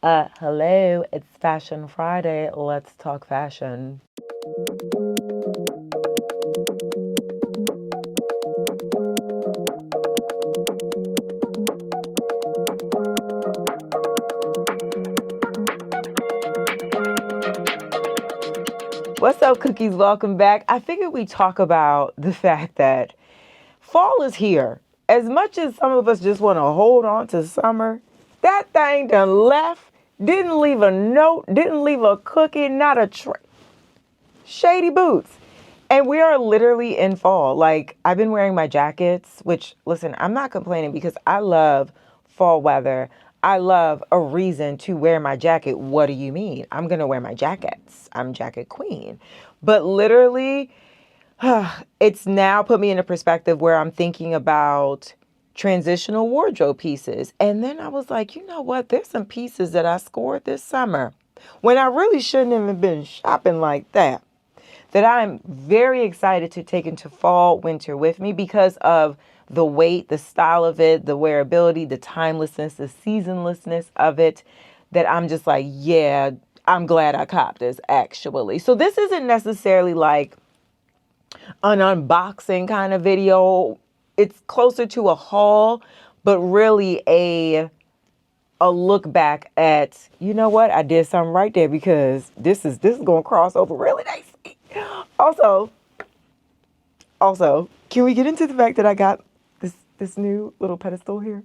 Hello, it's Fashion Friday. Let's talk fashion. What's up, cookies? Welcome back. I figured we talk about the fact that fall is here. As much as some of us just want to hold on to summer, that thing done left, didn't leave a note, didn't leave a cookie, not a shady boots. And we are literally in fall. Like, I've been wearing my jackets, which, listen, I'm not complaining because I love fall weather. I love a reason to wear my jacket. What do you mean? I'm going to wear my jackets. I'm jacket queen. But literally, it's now put me in a perspective where I'm thinking about transitional wardrobe pieces. And then I was like, you know what? There's some pieces that I scored this summer when I really shouldn't have been shopping like that I'm very excited to take into fall, winter with me because of the weight, the style of it, the wearability, the timelessness, the seasonlessness of it, that I'm just like, yeah, I'm glad I copped this actually. So this isn't necessarily like an unboxing kind of video. It's closer to a haul, but really a look back at, you know what, I did something right there because this is going to cross over really nicely. Also, can we get into the fact that I got this new little pedestal here?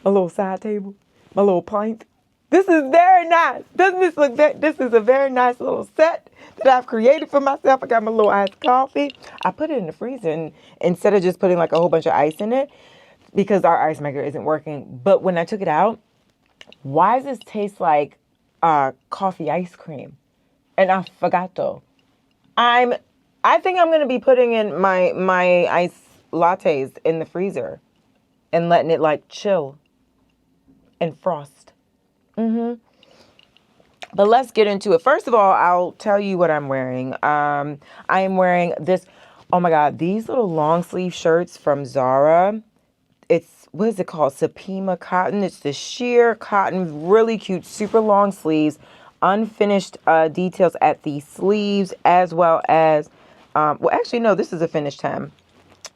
A little side table, my little pint. This is very nice. Doesn't this look this is a very nice little set that I've created for myself. I got my little iced coffee. I put it in the freezer instead of just putting like a whole bunch of ice in it because our ice maker isn't working. But when I took it out, why does this taste like coffee ice cream? And I forgot though. I think I'm gonna be putting in my ice lattes in the freezer and letting it like chill and frost. But let's get into it. First of all, I'll tell you what I'm wearing. I am wearing this. Oh my God, these little long sleeve shirts from Zara. It's, what is it called? Supima cotton. It's the sheer cotton, really cute, super long sleeves, unfinished details at the sleeves, as well as, well, actually, no, this is a finished hem.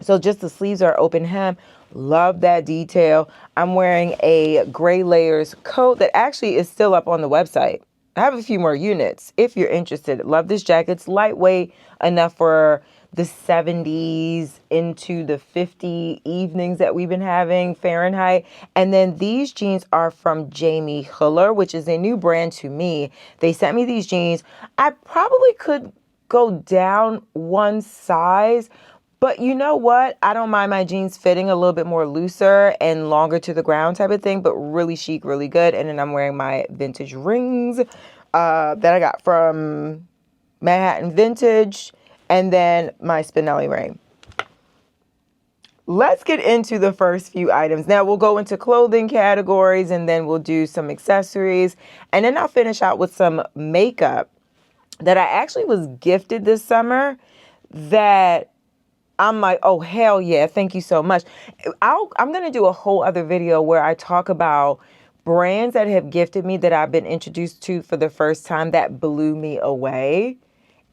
So just the sleeves are open hem. Love that detail. I'm wearing a gray layers coat that actually is still up on the website. I have a few more units if you're interested. Love this jacket. It's lightweight enough for the 70s into the 50 evenings that we've been having Fahrenheit. And then these jeans are from Jamie Huller, which is a new brand to me. They sent me these jeans. I probably could go down one size, but you know what? I don't mind my jeans fitting a little bit more looser and longer to the ground type of thing, but really chic, really good. And then I'm wearing my vintage rings that I got from Manhattan Vintage, and then my Spinelli ring. Let's get into the first few items. Now we'll go into clothing categories and then we'll do some accessories. And then I'll finish out with some makeup that I actually was gifted this summer that I'm like, oh, hell yeah, thank you so much. I'm going to do a whole other video where I talk about brands that have gifted me that I've been introduced to for the first time that blew me away.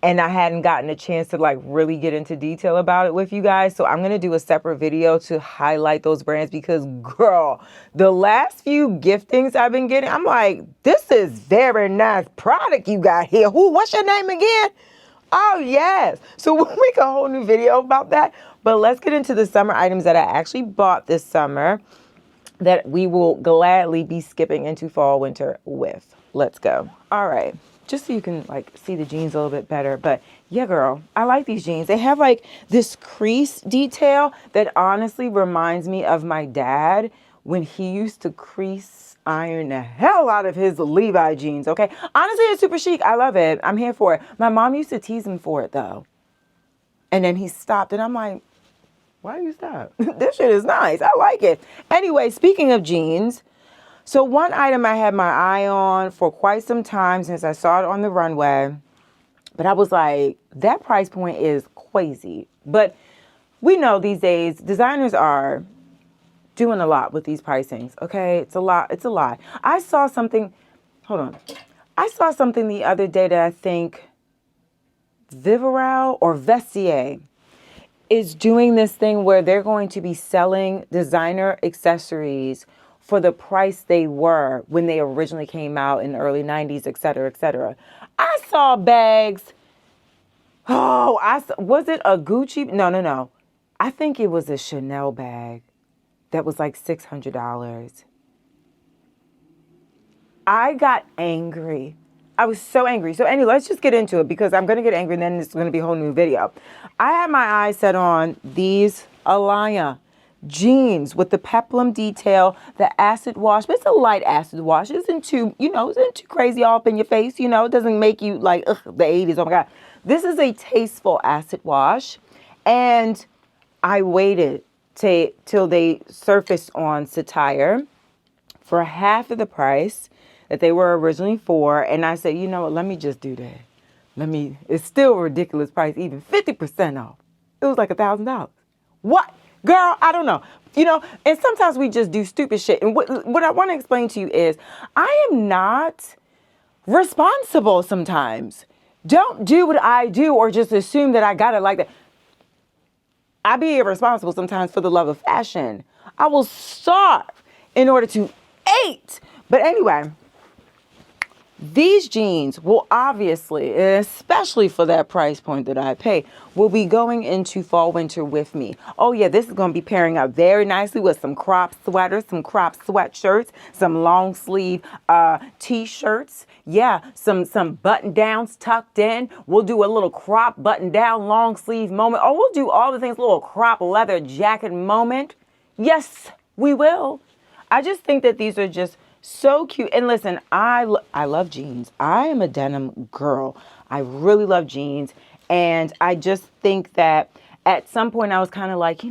And I hadn't gotten a chance to like really get into detail about it with you guys. So I'm going to do a separate video to highlight those brands because, girl, the last few giftings I've been getting, I'm like, this is very nice product you got here. What's your name again? Oh, yes. So we'll make a whole new video about that. But let's get into the summer items that I actually bought this summer that we will gladly be skipping into fall, winter with. Let's go. All right. Just so you can like see the jeans a little bit better. But yeah, girl, I like these jeans. They have like this crease detail that honestly reminds me of my dad when he used to crease iron the hell out of his Levi jeans. Okay. Honestly, it's super chic. I love it. I'm here for it. My mom used to tease him for it though. And then he stopped and I'm like, why do you stop? This shit is nice. I like it. Anyway, speaking of jeans, so one item I had my eye on for quite some time since I saw it on the runway, but I was like, that price point is crazy. But we know these days designers are doing a lot with these pricings. Okay, it's a lot. I saw something. hold on. I saw something the other day that I think Vivaral or Vestiaire is doing this thing where they're going to be selling designer accessories for the price they were when they originally came out in the early 90s, et cetera, et cetera. I saw bags. Oh, was it a Gucci? No. I think it was a Chanel bag that was like $600. I got angry. I was so angry. So anyway, let's just get into it because I'm going to get angry and then it's going to be a whole new video. I had my eyes set on these Alaya jeans with the peplum detail, the acid wash, but it's a light acid wash. It isn't too, isn't too crazy all up in your face. It doesn't make you like, ugh, the 80s. Oh my God. This is a tasteful acid wash. And I waited till they surfaced on Satire for half of the price that they were originally for. And I said, you know what, let me just do that. It's still a ridiculous price, even 50% off. It was like $1,000. What? Girl, I don't know. And sometimes we just do stupid shit. And what I want to explain to you is I am not responsible sometimes. Don't do what I do or just assume that I got it like that. I be irresponsible sometimes for the love of fashion. I will starve in order to eat. But anyway, these jeans will obviously, especially for that price point that I pay, will be going into fall winter with me. Oh yeah, this is going to be pairing up very nicely with some crop sweaters, some crop sweatshirts, some long sleeve t-shirts. Yeah, some button downs tucked in. We'll do a little crop button down long sleeve moment. Oh, we'll do all the things, little crop leather jacket moment. Yes, we will. I just think that these are just so cute. And listen, I love jeans. I am a denim girl. I really love jeans. And I just think that at some point I was kind of like,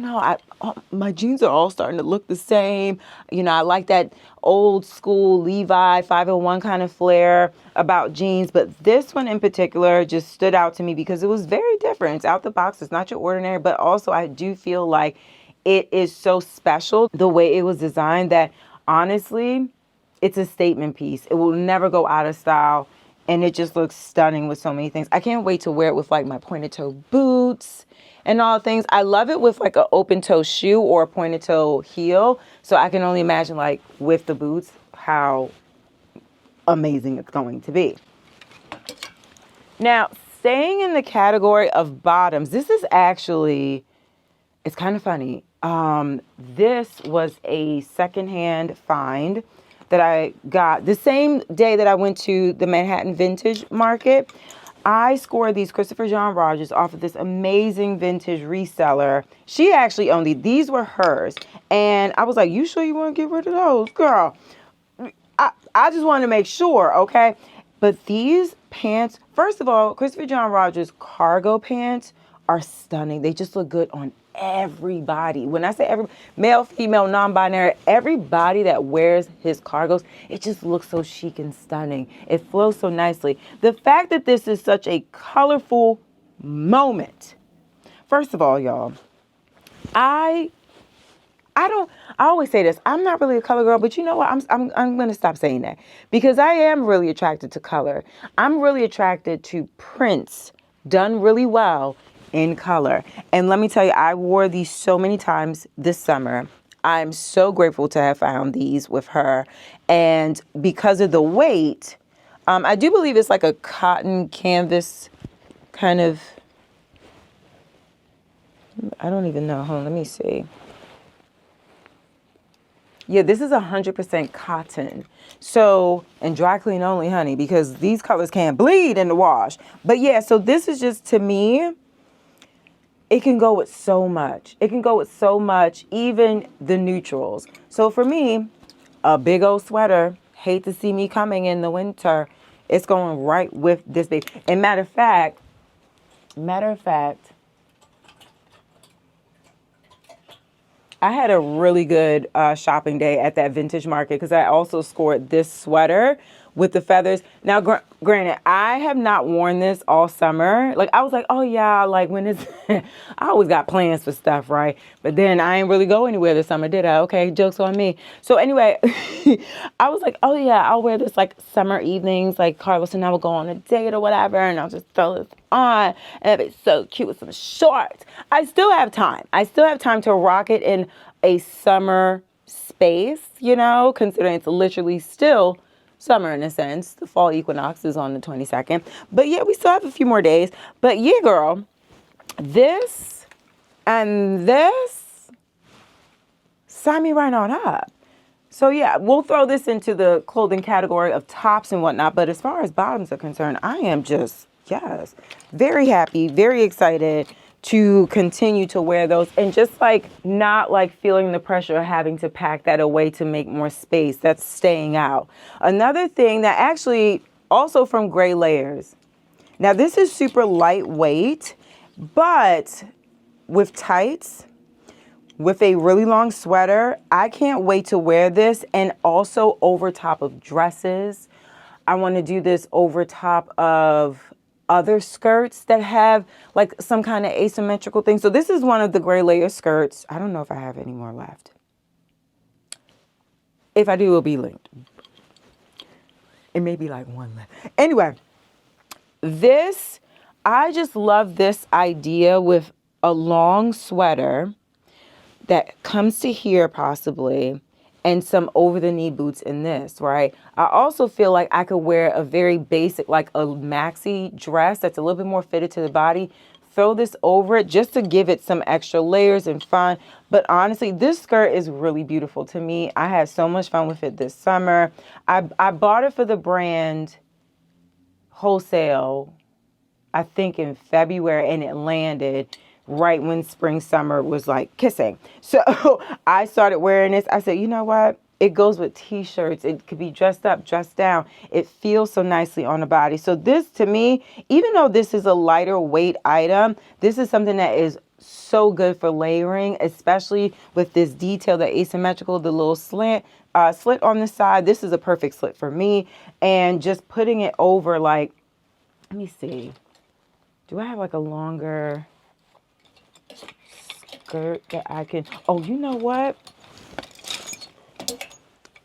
my jeans are all starting to look the same. I like that old school Levi 501 kind of flair about jeans. But this one in particular just stood out to me because it was very different. It's out the box. It's not your ordinary. But also I do feel like it is so special the way it was designed that honestly, it's a statement piece. It will never go out of style. And it just looks stunning with so many things. I can't wait to wear it with like my pointed toe boots and all things. I love it with like an open toe shoe or a pointed toe heel. So I can only imagine like with the boots, how amazing it's going to be. Now, staying in the category of bottoms, this is actually, it's kind of funny. This was a secondhand find that I got the same day that I went to the Manhattan Vintage Market. I scored these Christopher John Rogers off of this amazing vintage reseller. She actually owned these. These were hers. And I was like, you sure you want to get rid of those? Girl, I just wanted to make sure, okay? But these pants, first of all, Christopher John Rogers cargo pants are stunning. They just look good on everybody. When I say every male, female, non-binary, everybody that wears his cargos, it just looks so chic and stunning. It flows so nicely. The fact that this is such a colorful moment. First of all, y'all, I always say this. I'm not really a color girl, but you know what? I'm going to stop saying that because I am really attracted to color. I'm really attracted to prints done really well in color. And let me tell you, I wore these so many times this summer. I'm so grateful to have found these with her. And because of the weight, I do believe it's like a cotton canvas kind of, I don't even know. Hold on, let me see. Yeah, this is 100% cotton. So, and dry clean only, honey, because these colors can't bleed in the wash. But yeah, so this is just, to me, it can go with so much. It can go with so much, even the neutrals. So for me, a big old sweater, hate to see me coming in the winter, it's going right with this big. And matter of fact, I had a really good shopping day at that vintage market because I also scored this sweater with the feathers. Now, granted, I have not worn this all summer. Like, I was like, oh yeah, like when it's, I always got plans for stuff, right? But then I ain't really go anywhere this summer, did I? Okay, joke's on me. So anyway, I was like, oh yeah, I'll wear this like summer evenings, like Carlos and I will go on a date or whatever, and I'll just throw this on, and it'd be so cute with some shorts. I still have time. I still have time to rock it in a summer space, you know, considering it's literally still summer in a sense. The fall equinox is on the 22nd. But yeah, we still have a few more days. But yeah, girl, this and this, sign me right on up. So yeah, we'll throw this into the clothing category of tops and whatnot. But as far as bottoms are concerned, I am just, yes, very happy, very excited to continue to wear those and just like not like feeling the pressure of having to pack that away to make more space. That's staying out. Another thing that actually also from Gray Layers. Now this is super lightweight, but with tights, with a really long sweater, I can't wait to wear this, and also over top of dresses. I want to do this over top of other skirts that have like some kind of asymmetrical thing. So this is one of the Gray Layer skirts. I don't know if I have any more left. If I do, it'll be linked. It may be like one left. Anyway, this, I just love this idea with a long sweater that comes to here possibly, and some over-the-knee boots in this, right? I also feel like I could wear a very basic, like a maxi dress that's a little bit more fitted to the body, throw this over it just to give it some extra layers and fun. But honestly, this skirt is really beautiful to me. I had so much fun with it this summer. I bought it for the brand wholesale, I think in February, and it landed right when spring summer was like kissing. So I started wearing this. I said, you know what? It goes with t-shirts. It could be dressed up, dressed down. It feels so nicely on the body. So this to me, even though this is a lighter weight item, this is something that is so good for layering, especially with this detail, the asymmetrical, the little slit on the side. This is a perfect slit for me. And just putting it over, like, let me see. Do I have like a longer skirt that I can, oh, you know what?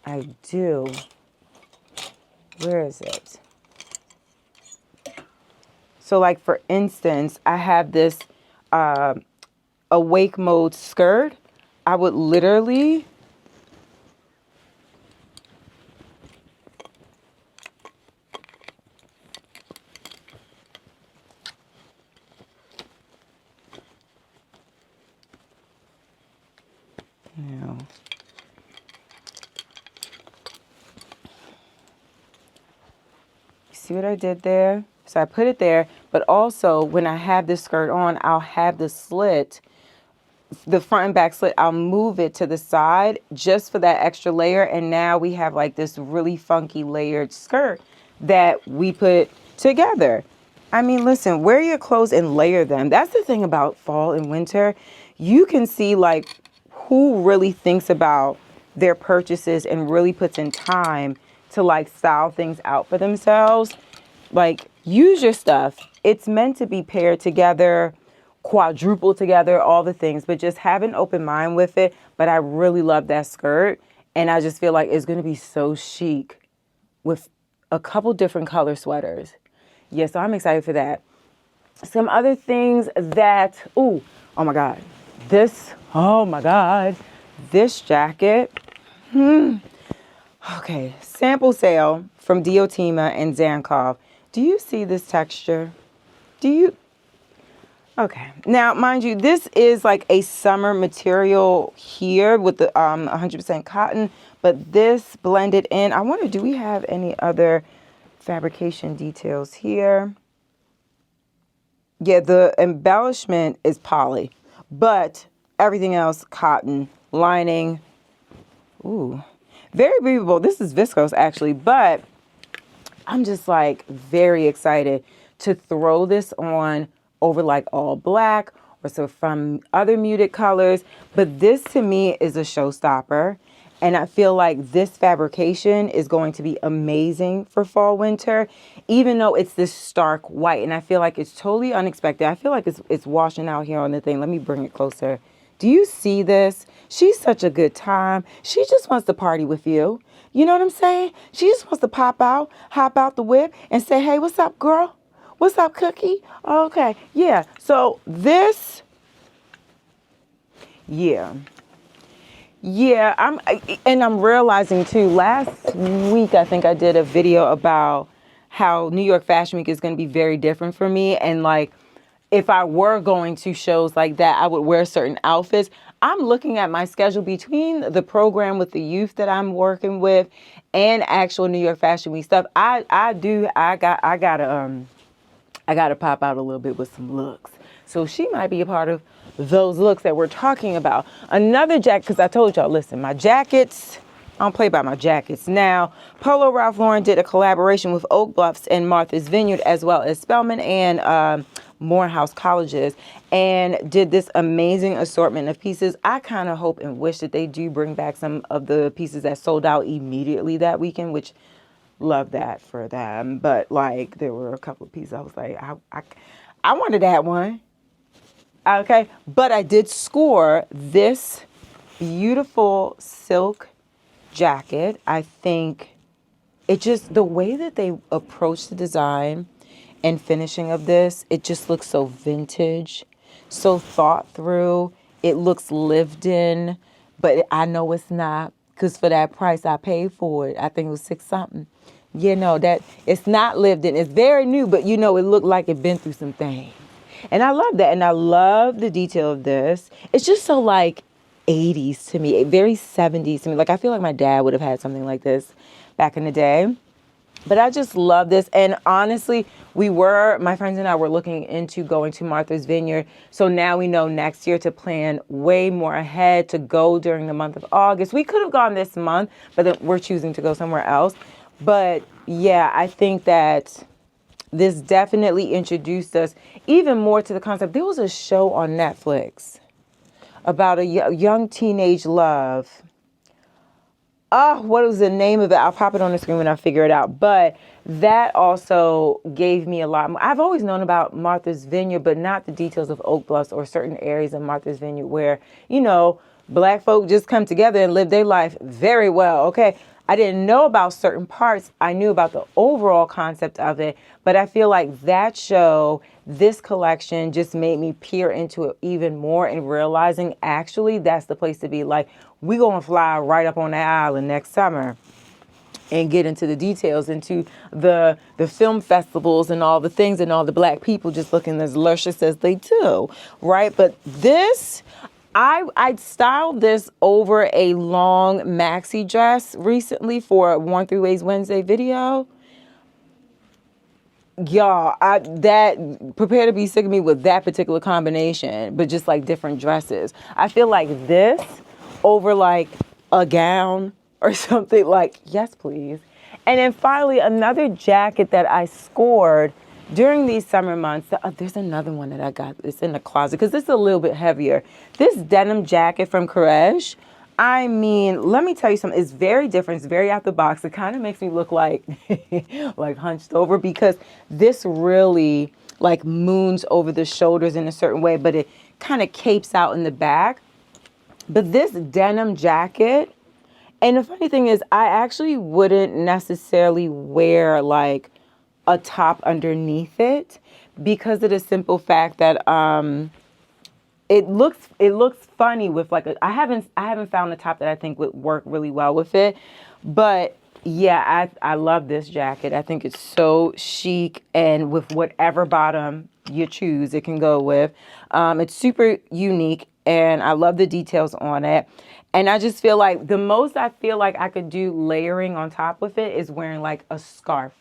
I do. Where is it? So like for instance, I have this awake mode skirt. I would literally now. See what I did there? So I put it there, but also when I have this skirt on, I'll have the slit, the front and back slit, I'll move it to the side just for that extra layer. And now we have like this really funky layered skirt that we put together. I mean, listen, wear your clothes and layer them. That's the thing about fall and winter. You can see like who really thinks about their purchases and really puts in time to like style things out for themselves. Like, use your stuff. It's meant to be paired together, quadruple together, all the things, but just have an open mind with it. But I really love that skirt, and I just feel like it's going to be so chic with a couple different color sweaters. Yeah, so I'm excited for that. Some other things that, oh my God, this jacket. Okay, sample sale from Diotima and Zankov. Do you see this texture? Do you? Okay, now mind you, this is like a summer material here with the 100% cotton, but this blended in. I wonder, do we have any other fabrication details here? Yeah, the embellishment is poly, but everything else cotton, lining. Ooh, very breathable. This is viscose actually, but I'm just like very excited to throw this on over like all black or so from other muted colors. But this to me is a showstopper. And I feel like this fabrication is going to be amazing for fall, winter, even though it's this stark white. And I feel like it's totally unexpected. I feel like it's washing out here on the thing. Let me bring it closer. Do you see this? She's such a good time. She just wants to party with you. You know what I'm saying? She just wants to pop out, hop out the whip and say, hey, what's up, girl? What's up, Cookie? Okay, yeah. So this, yeah. Yeah, I'm realizing too, last week I think I did a video about how New York Fashion Week is going to be very different for me. And like, if I were going to shows like that, I would wear certain outfits. I'm looking at my schedule between the program with the youth that I'm working with and actual New York Fashion Week stuff. I gotta pop out a little bit with some looks. So she might be a part of those looks that we're talking about. Another jacket, because I told y'all, listen, my jackets, I don't play by my jackets. Now, Polo Ralph Lauren did a collaboration with Oak Bluffs and Martha's Vineyard, as well as Spelman and Morehouse Colleges, and did this amazing assortment of pieces. I kind of hope and wish that they do bring back some of the pieces that sold out immediately that weekend, which love that for them. But like, there were a couple of pieces I was like, I wanted that one. Okay, but I did score this beautiful silk jacket. I think it just, the way that they approach the design and finishing of this, it just looks so vintage, so thought through. It looks lived in, but I know it's not, because for that price I paid for it, I think it was $6 something. You know, that it's not lived in. It's very new, but you know, it looked like it been through some things. And I love that. And I love the detail of this. It's just so like 80s to me, very 70s to me. Like, I feel like my dad would have had something like this back in the day. But I just love this. And honestly, my friends and I were looking into going to Martha's Vineyard. So now we know next year to plan way more ahead, to go during the month of August. We could have gone this month, but then we're choosing to go somewhere else. But yeah, I think that this definitely introduced us even more to the concept. There was a show on Netflix about a young teenage love. What was the name of it? I'll pop it on the screen when I figure it out. But that also gave me a lot more. I've always known about Martha's Vineyard, but not the details of Oak Bluffs or certain areas of Martha's Vineyard where, you know, Black folk just come together and live their life very well. Okay. I didn't know about certain parts. I knew about the overall concept of it, but I feel like that show, this collection just made me peer into it even more and realizing actually that's the place to be. Like, we gonna fly right up on that island next summer and get into the details, into the film festivals and all the things, and all the Black people just looking as luscious as they do, right? But this, I styled this over a long maxi dress recently for a Worn Three Ways Wednesday video. Y'all, prepare to be sick of me with that particular combination, but just like different dresses. I feel like this over like a gown or something, like, yes, please. And then finally, another jacket that I scored during these summer months. There's another one that I got. It's in the closet because this is a little bit heavier. This denim jacket from Koresh. I mean, let me tell you something. It's very different. It's very out the box. It kind of makes me look like like hunched over, because this really like moons over the shoulders in a certain way, but it kind of capes out in the back. But this denim jacket, and the funny thing is, I actually wouldn't necessarily wear like a top underneath it, because of the simple fact that it looks funny with like I haven't found a top that I think would work really well with it. But yeah, I love this jacket. I think it's so chic, and with whatever bottom you choose, it can go with. It's super unique, and I love the details on it. And I just feel like the most I feel like I could do layering on top with it is wearing like a scarf,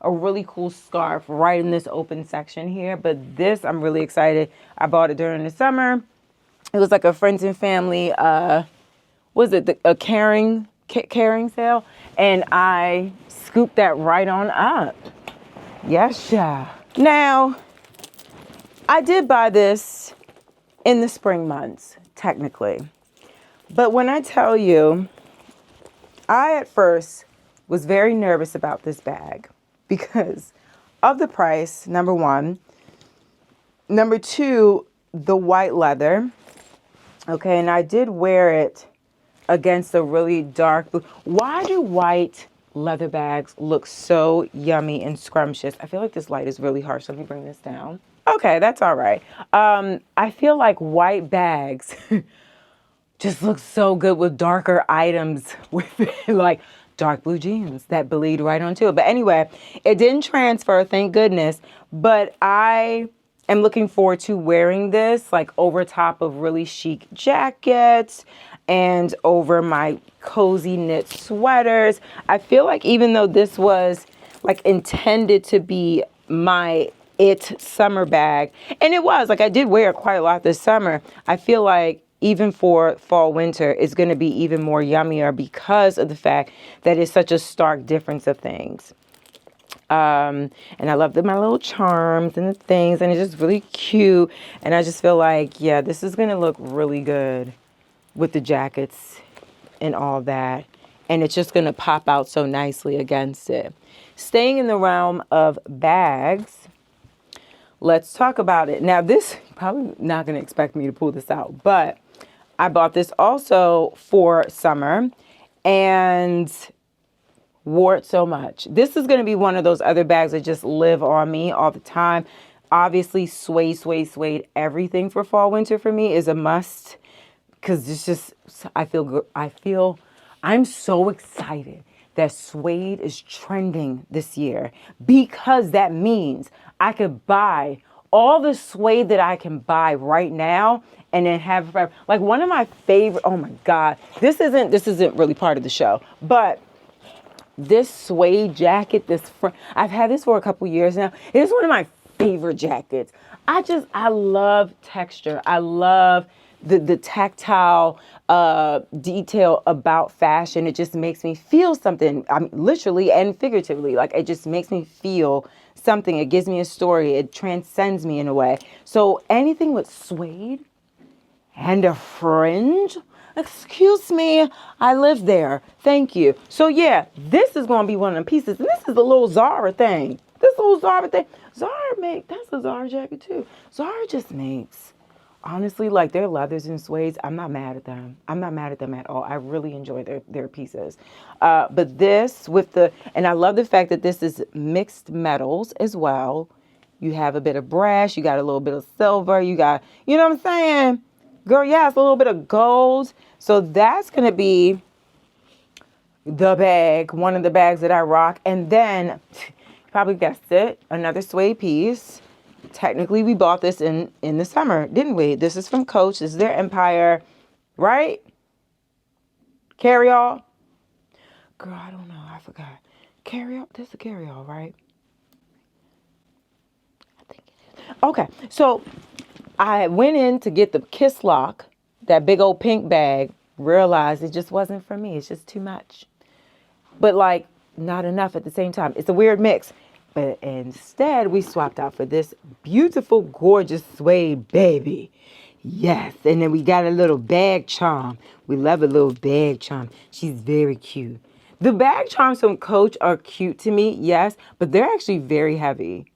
a really cool scarf right in this open section here. But this, I'm really excited. I bought it during the summer. It was like a friends and family, a caring sale. And I scooped that right on up. Yes, yeah. Now, I did buy this in the spring months, technically. But when I tell you, I at first was very nervous about this bag because of the price, number one. Number two, the white leather. Okay, and I did wear it against a really dark blue. Why do white leather bags look so yummy and scrumptious? I feel like this light is really harsh. Let me bring this down. Okay, that's all right. I feel like white bags just look so good with darker items with like dark blue jeans that bleed right onto it. But anyway, it didn't transfer, thank goodness. But I am looking forward to wearing this like over top of really chic jackets and over my cozy knit sweaters. I feel like even though this was like intended to be my summer bag, and it was like I did wear it quite a lot this summer, I feel like even for fall winter it's going to be even more yummier because of the fact that it's such a stark difference of things. And I love my little charms and the things, and it's just really cute, and I just feel like, yeah, this is going to look really good with the jackets and all that, and it's just going to pop out so nicely against it. Staying in the realm of bags, let's talk about it. Now, this, probably not going to expect me to pull this out, but I bought this also for summer and wore it so much. This is going to be one of those other bags that just live on me all the time. Obviously, suede, everything for fall, winter for me is a must because it's just, I feel good. I'm so excited that suede is trending this year because that means I could buy all the suede that I can buy right now and then have forever. Like one of my favorite, oh my God, this isn't really part of the show, but this suede jacket, I've had this for a couple years now. It's one of my favorite jackets. I love texture. I love the tactile detail about fashion. It just makes me feel something, literally and figuratively. Like it just makes me feel something. It gives me a story. It transcends me in a way. So anything with suede and a fringe, excuse me, I live there. Thank you. So yeah, this is going to be one of the pieces. And this is a little Zara thing. That's a Zara jacket too. Zara just makes, honestly, like their leathers and suedes, I'm not mad at them. I'm not mad at them at all. I really enjoy their pieces. But this and I love the fact that this is mixed metals as well. You have a bit of brass, you got a little bit of silver, you got, you know what I'm saying? Girl, yeah, it's a little bit of gold. So that's going to be the bag, one of the bags that I rock. And then, you probably guessed it, another suede piece. Technically, we bought this in the summer, didn't we? This is from Coach. This is their Empire, right? Carry-all. Girl, I don't know. I forgot. Carry-all. This is a carry-all, right? I think it is. Okay, so I went in to get the Kiss Lock, that big old pink bag, realized it just wasn't for me. It's just too much. But like, not enough at the same time. It's a weird mix. But instead, we swapped out for this beautiful, gorgeous suede baby. Yes, and then we got a little bag charm. We love a little bag charm. She's very cute. The bag charms from Coach are cute to me, yes, but they're actually very heavy.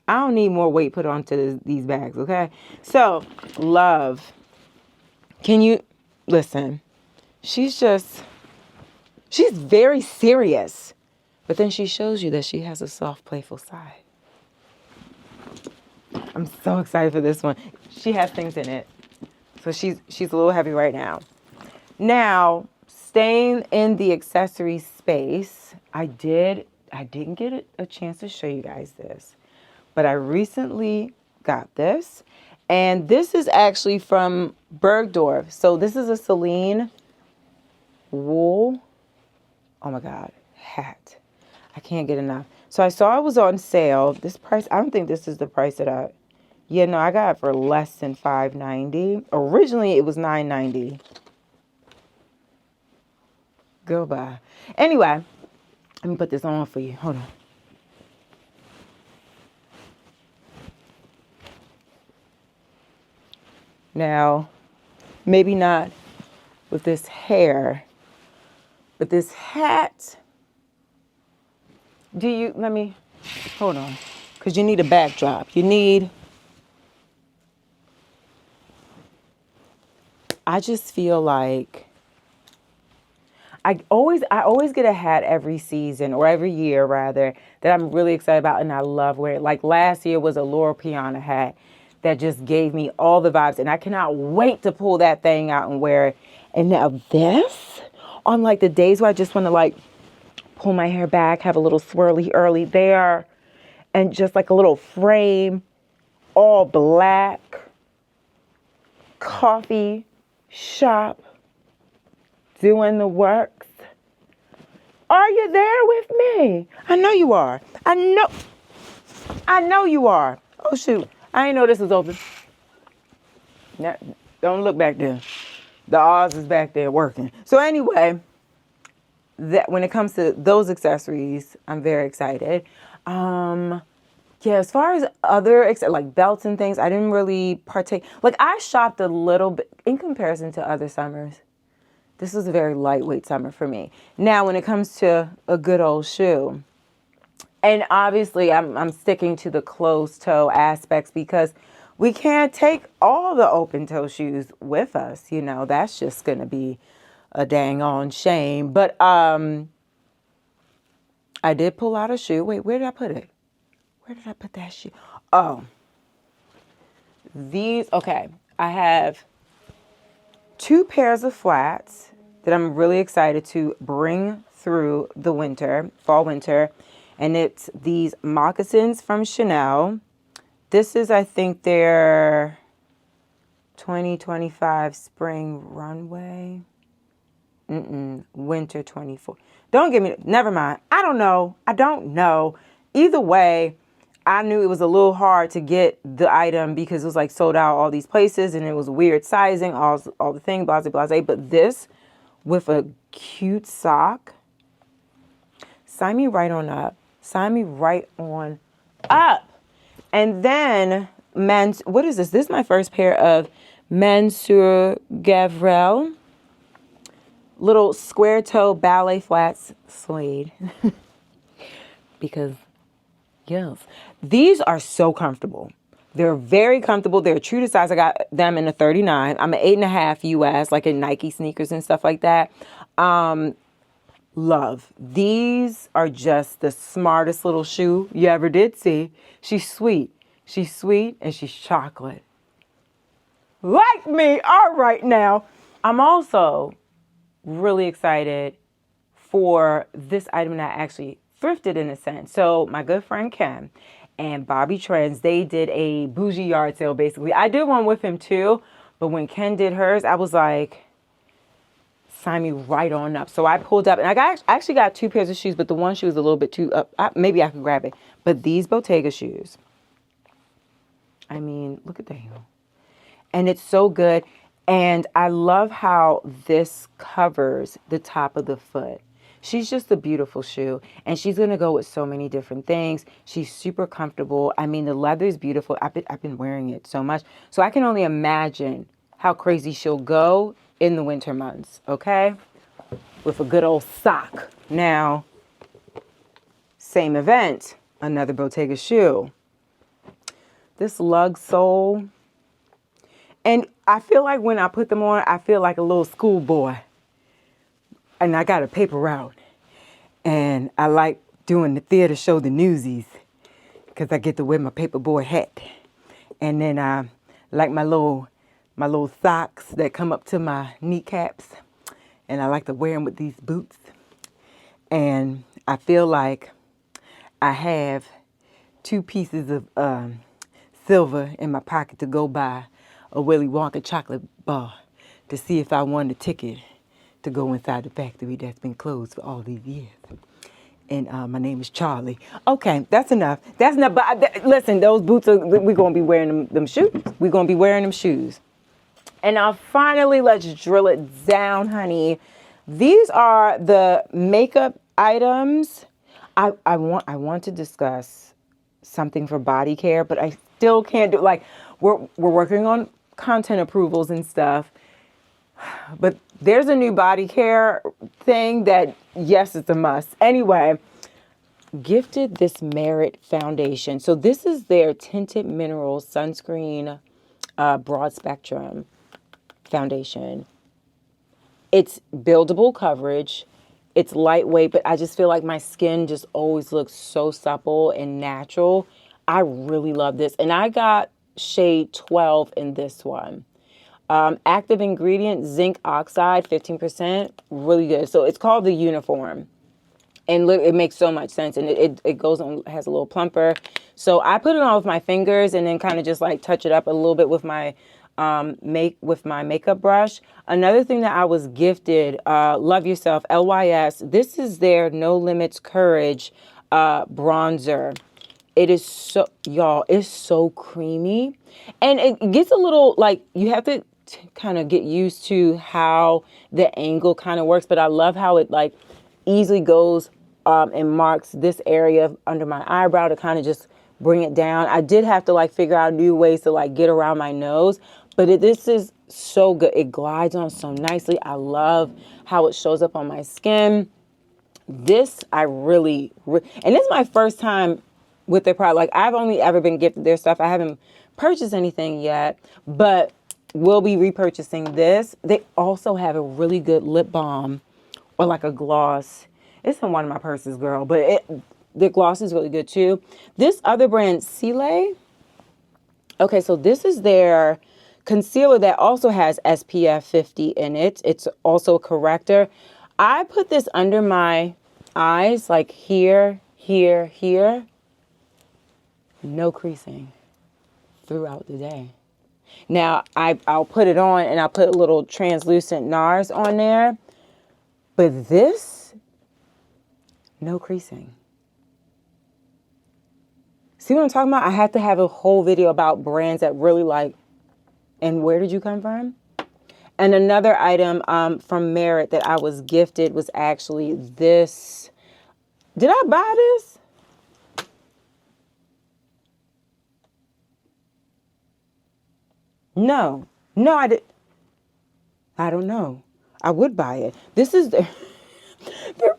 I don't need more weight put onto these bags, okay? So, love. Can you listen? She's very serious. But then she shows you that she has a soft, playful side. I'm so excited for this one. She has things in it. So she's a little heavy right now. Now, staying in the accessory space, I didn't get a chance to show you guys this. But I recently got this. And this is actually from Bergdorf. So this is a Celine wool, oh my God, hat. I can't get enough. So I saw it was on sale. This price, I don't think this is the price that I got it for less than $5.90. Originally, it was $9.90. Goodbye. Anyway, let me put this on for you. Hold on. Now, maybe not with this hair, But this hat, let me, hold on. Because you need a backdrop. I just feel like I always get a hat every season or every year rather that I'm really excited about and I love wearing. Like last year was a Laura Piana hat that just gave me all the vibes and I cannot wait to pull that thing out and wear it. And now this, on like the days where I just want to like pull my hair back, have a little swirly early there, and just like a little frame, all black, coffee shop, doing the works. Are you there with me? I know you are. I know you are. Oh shoot, I didn't know this was open. No, don't look back there. The Oz is back there working. So anyway, that when it comes to those accessories, I'm very excited. Yeah, as far as other like belts and things, I didn't really partake. Like I shopped a little bit in comparison to other summers. This was a very lightweight summer for me. Now, when it comes to a good old shoe, and obviously I'm sticking to the closed toe aspects because we can't take all the open toe shoes with us. You know, that's just going to be a dang on shame. But I did pull out a shoe. Wait, where did I put it? Where did I put that shoe? Oh, okay. I have 2 pairs of flats that I'm really excited to bring through the fall winter. And it's these moccasins from Chanel. This is, I think, their 2025 spring runway. Winter 24. Never mind. I don't know. Either way, I knew it was a little hard to get the item because it was like sold out all these places and it was weird sizing, all the thing, blah, blah, blah. But this with a cute sock, sign me right on up. And then what is this? This is my first pair of Mansur Gavrel little square toe ballet flats suede. Because yes, these are so comfortable. They're very comfortable. They're true to size. I got them in a 39. I'm an 8.5 US, like in Nike sneakers and stuff like that. Love. These are just the smartest little shoe you ever did see. She's sweet. She's sweet and she's chocolate. Like me. All right now. I'm also really excited for this item that I actually thrifted in a sense. So my good friend Ken and Bobby Trends, they did a bougie yard sale basically. I did one with him too, but when Ken did hers, I was like, sign me right on up. So I pulled up and I actually got 2 pairs of shoes, but the one shoe was a little bit too up. Maybe I could grab it. But these Bottega shoes, I mean, look at the heel. And it's so good. And I love how this covers the top of the foot. She's just a beautiful shoe. And she's going to go with so many different things. She's super comfortable. I mean, the leather is beautiful. I've been wearing it so much. So I can only imagine how crazy she'll go in the winter months, okay? With a good old sock. Now, same event, another Bottega shoe. This lug sole. And I feel like when I put them on, I feel like a little schoolboy. And I got a paper route. And I like doing the theater show, the Newsies, because I get to wear my paperboy hat. And then I like my little socks that come up to my kneecaps. And I like to wear them with these boots. And I feel like I have 2 pieces of silver in my pocket to go buy a Willy Wonka chocolate bar to see if I won the ticket to go inside the factory that's been closed for all these years. And my name is Charlie. Okay, that's enough. But listen, those boots we're going to be wearing them shoes. We're going to be wearing them shoes. And now finally, let's drill it down, honey. These are the makeup items. I want to discuss something for body care, but I still can't do it. Like we're working on content approvals and stuff. But there's a new body care thing that, yes, it's a must. Anyway, gifted this Merit foundation. So this is their tinted mineral sunscreen broad spectrum foundation. It's buildable coverage. It's lightweight, but I just feel like my skin just always looks so supple and natural. I really love this. And I got shade 12 in this one. Active ingredient, zinc oxide, 15%. Really good. So it's called the Uniform. And look, it makes so much sense. And it goes on, has a little plumper. So I put it on with my fingers and then kind of just like touch it up a little bit with my makeup brush. Another thing that I was gifted, Love Yourself, LYS. This is their No Limits Courage bronzer. It is so, y'all, it's so creamy. And it gets a little, like, you have to kind of get used to how the angle kind of works. But I love how it, like, easily goes and marks this area under my eyebrow to kind of just bring it down. I did have to, like, figure out new ways to, like, get around my nose. But this is so good. It glides on so nicely. I love how it shows up on my skin. This, I really, and this is my first time with their product. Like, I've only ever been gifted their stuff. I haven't purchased anything yet, but we'll be repurchasing this. They also have a really good lip balm or like a gloss. It's in one of my purses, girl, but the gloss is really good too. This other brand, Ciele. Okay, so this is their concealer that also has SPF 50 in it. It's also a corrector. I put this under my eyes, like here, here, here. No creasing throughout the day. Now, I'll put it on and I'll put a little translucent NARS on there. But this, no creasing. See what I'm talking about? I had to have a whole video about brands that really like, and where did you come from? And another item from Merit that I was gifted was actually this. Did I buy this? No, I did. I don't know. I would buy it. This is the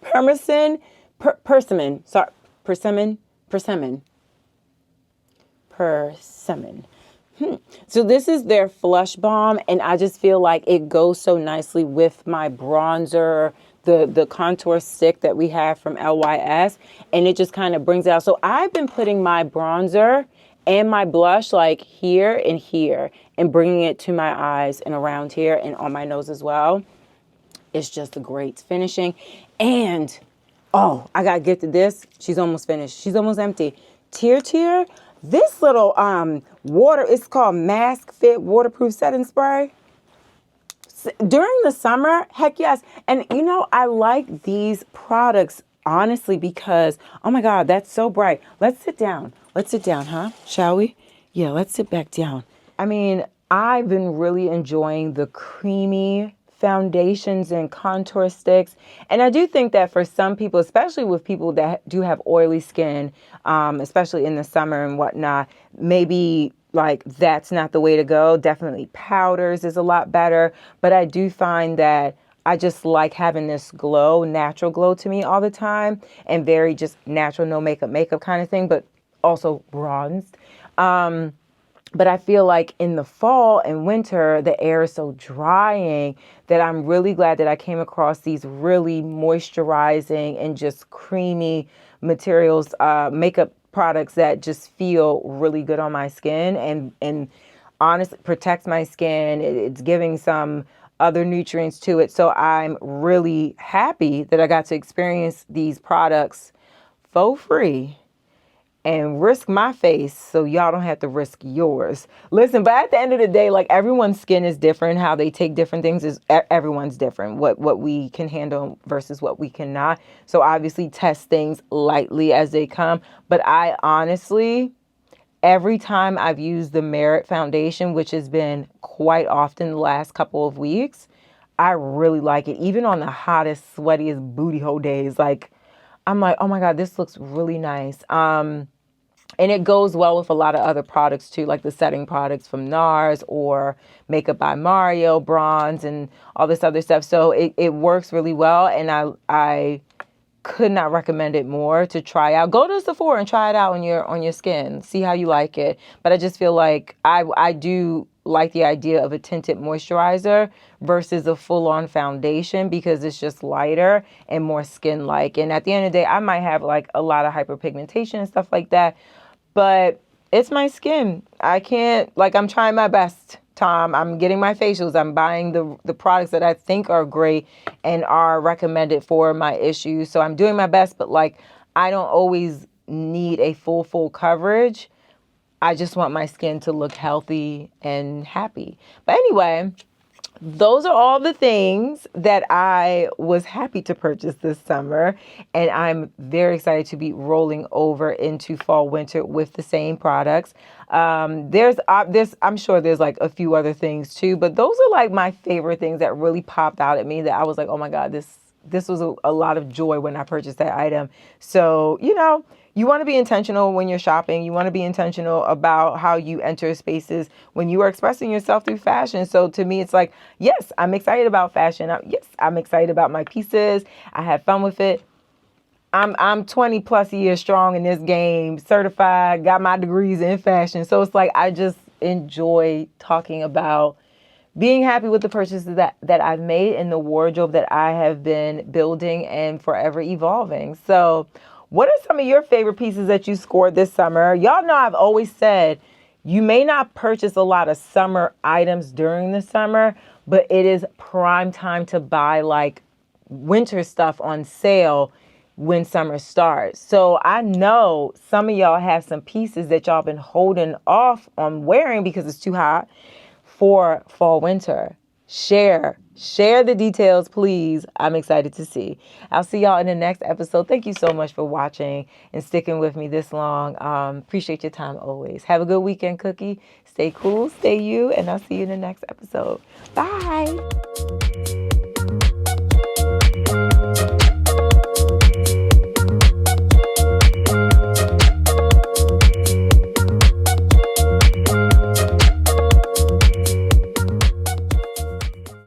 persimmon. Sorry, persimmon. So this is their Flush Balm, and I just feel like it goes so nicely with my bronzer, the contour stick that we have from LYS, and it just kind of brings it out. So I've been putting my bronzer and my blush like here and here and bringing it to my eyes and around here and on my nose as well. It's just a great finishing. And, oh, I got gifted this. She's almost finished. She's almost empty. Tear. This little water, it's called Mask Fit Waterproof Setting Spray. During the summer, heck yes. And, you know, I like these products, honestly, because, oh, my God, that's so bright. Let's sit down. Huh? Shall we? Yeah, let's sit back down. I mean, I've been really enjoying the creamy foundations and contour sticks. And I do think that for some people, especially with people that do have oily skin, especially in the summer and whatnot, maybe like that's not the way to go. Definitely powders is a lot better. But I do find that I just like having this glow, natural glow to me all the time, and very just natural, no makeup kind of thing, but also bronzed. But I feel like in the fall and winter, the air is so drying that I'm really glad that I came across these really moisturizing and just creamy materials, makeup products that just feel really good on my skin and honestly protects my skin. It's giving some other nutrients to it. So I'm really happy that I got to experience these products for free and risk my face so y'all don't have to risk yours. Listen, but at the end of the day, like everyone's skin is different. How they take different things is everyone's different. What we can handle versus what we cannot. So obviously test things lightly as they come. But I honestly, every time I've used the Merit foundation, which has been quite often the last couple of weeks, I really like it. Even on the hottest, sweatiest booty hole days, like I'm like, oh my God, this looks really nice. And it goes well with a lot of other products too, like the setting products from NARS or Makeup by Mario, Bronze, and all this other stuff. So it works really well, and I could not recommend it more to try out. Go to Sephora and try it out on your skin. See how you like it. But I just feel like I do like the idea of a tinted moisturizer versus a full-on foundation because it's just lighter and more skin-like. And at the end of the day, I might have like a lot of hyperpigmentation and stuff like that, but it's my skin. I can't, like, I'm trying my best, Tom. I'm getting my facials. I'm buying the products that I think are great and are recommended for my issues. So I'm doing my best, but like, I don't always need a full coverage. I just want my skin to look healthy and happy. But anyway, those are all the things that I was happy to purchase this summer. And I'm very excited to be rolling over into fall, winter with the same products. I'm sure there's like a few other things too, but those are like my favorite things that really popped out at me that I was like, oh my God, this was a lot of joy when I purchased that item. So, you want to be intentional when you're shopping. You want to be intentional about how you enter spaces when you are expressing yourself through fashion. So to me, it's like, yes, I'm excited about fashion. Yes, I'm excited about my pieces. I had fun with it. I'm 20 plus years strong in this game, certified, got my degrees in fashion. So it's like, I just enjoy talking about being happy with the purchases that I've made and the wardrobe that I have been building and forever evolving. So what are some of your favorite pieces that you scored this summer? Y'all know I've always said you may not purchase a lot of summer items during the summer, but it is prime time to buy like winter stuff on sale when summer starts. So I know some of y'all have some pieces that y'all been holding off on wearing because it's too hot for fall, winter. Share the details, please. I'm excited to see. I'll see y'all in the next episode. Thank you so much for watching and sticking with me this long. Appreciate your time always. Have a good weekend, Cookie. Stay cool, stay you, and I'll see you in the next episode. Bye.